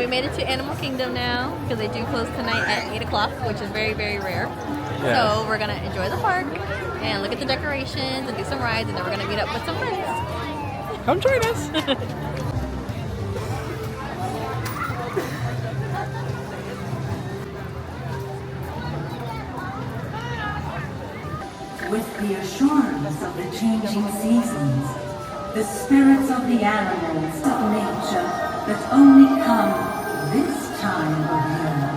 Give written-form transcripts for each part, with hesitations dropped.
made it to Animal Kingdom now because they do close tonight at 8 o'clock, which is very, very rare. Yeah. So we're gonna enjoy the park and look at the decorations and do some rides, and then we're gonna meet up with some friends. Come join us. With the assurance of the changing seasons, the spirits of the animals of nature that only come this time of year.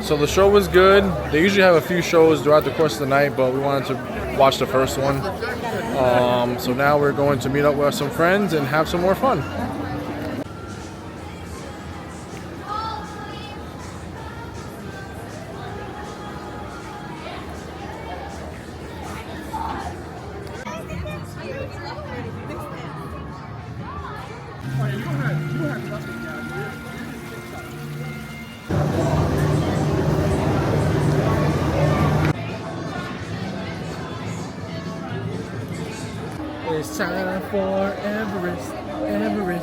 So the show was good. They usually have a few shows throughout the course of the night, but we wanted to watch the first one. So now we're going to meet up with some friends and have some more fun. It's time for Everest, Everest.